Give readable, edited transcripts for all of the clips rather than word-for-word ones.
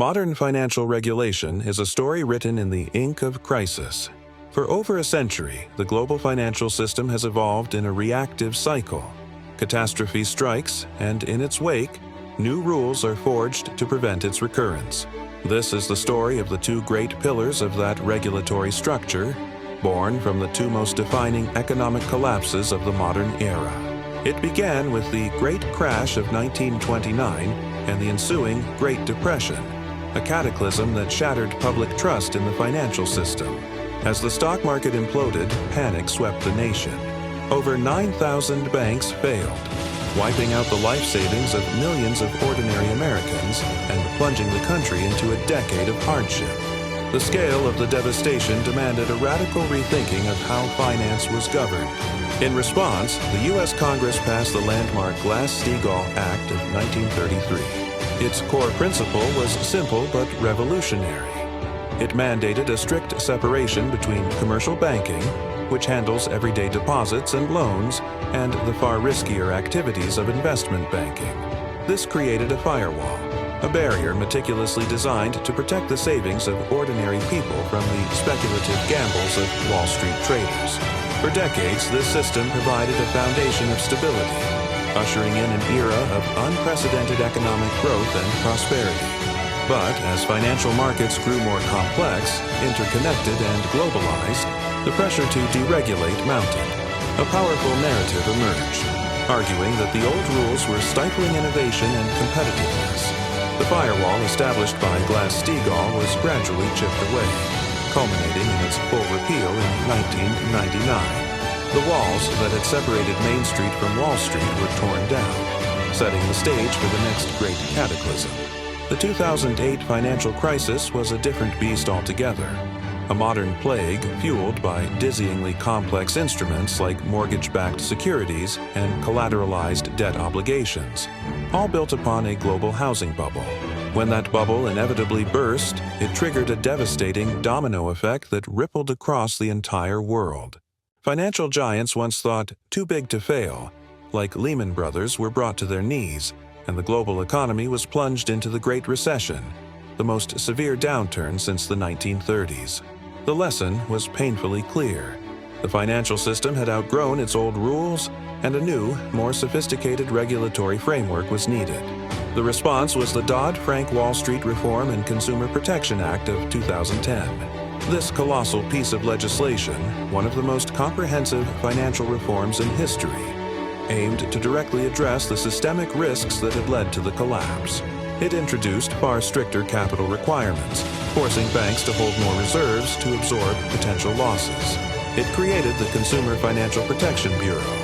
Modern financial regulation is a story written in the ink of crisis. For over a century, the global financial system has evolved in a reactive cycle. Catastrophe strikes, and in its wake, new rules are forged to prevent its recurrence. This is the story of the two great pillars of that regulatory structure, born from the two most defining economic collapses of the modern era. It began with the Great Crash of 1929 and the ensuing Great Depression, a cataclysm that shattered public trust in the financial system. As the stock market imploded, panic swept the nation. Over 9,000 banks failed, wiping out the life savings of millions of ordinary Americans and plunging the country into a decade of hardship. The scale of the devastation demanded a radical rethinking of how finance was governed. In response, the U.S. Congress passed the landmark Glass-Steagall Act of 1933. Its core principle was simple but revolutionary. It mandated a strict separation between commercial banking, which handles everyday deposits and loans, and the far riskier activities of investment banking. This created a firewall, a barrier meticulously designed to protect the savings of ordinary people from the speculative gambles of Wall Street traders. For decades, this system provided a foundation of stability, ushering in an era of unprecedented economic growth and prosperity. But as financial markets grew more complex, interconnected, and globalized, the pressure to deregulate mounted. A powerful narrative emerged, arguing that the old rules were stifling innovation and competitiveness. The firewall established by Glass-Steagall was gradually chipped away, culminating in its full repeal in 1999. The walls that had separated Main Street from Wall Street were torn down, setting the stage for the next great cataclysm. The 2008 financial crisis was a different beast altogether, a modern plague fueled by dizzyingly complex instruments like mortgage-backed securities and collateralized debt obligations, all built upon a global housing bubble. When that bubble inevitably burst, it triggered a devastating domino effect that rippled across the entire world. Financial giants once thought too big to fail, like Lehman Brothers, were brought to their knees, and the global economy was plunged into the Great Recession, the most severe downturn since the 1930s. The lesson was painfully clear. The financial system had outgrown its old rules, and a new, more sophisticated regulatory framework was needed. The response was the Dodd-Frank Wall Street Reform and Consumer Protection Act of 2010. This colossal piece of legislation, one of the most comprehensive financial reforms in history, aimed to directly address the systemic risks that had led to the collapse. It introduced far stricter capital requirements, forcing banks to hold more reserves to absorb potential losses. It created the Consumer Financial Protection Bureau,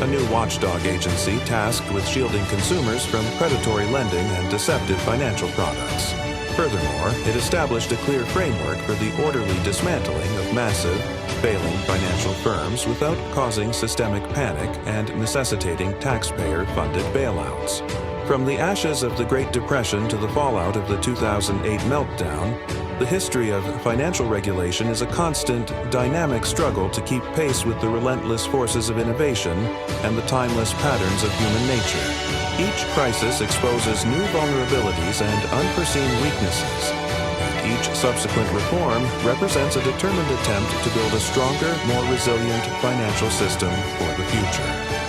a new watchdog agency tasked with shielding consumers from predatory lending and deceptive financial products. Furthermore, it established a clear framework for the orderly dismantling of massive, failing financial firms without causing systemic panic and necessitating taxpayer-funded bailouts. From the ashes of the Great Depression to the fallout of the 2008 meltdown, the history of financial regulation is a constant, dynamic struggle to keep pace with the relentless forces of innovation and the timeless patterns of human nature. Each crisis exposes new vulnerabilities and unforeseen weaknesses, and each subsequent reform represents a determined attempt to build a stronger, more resilient financial system for the future.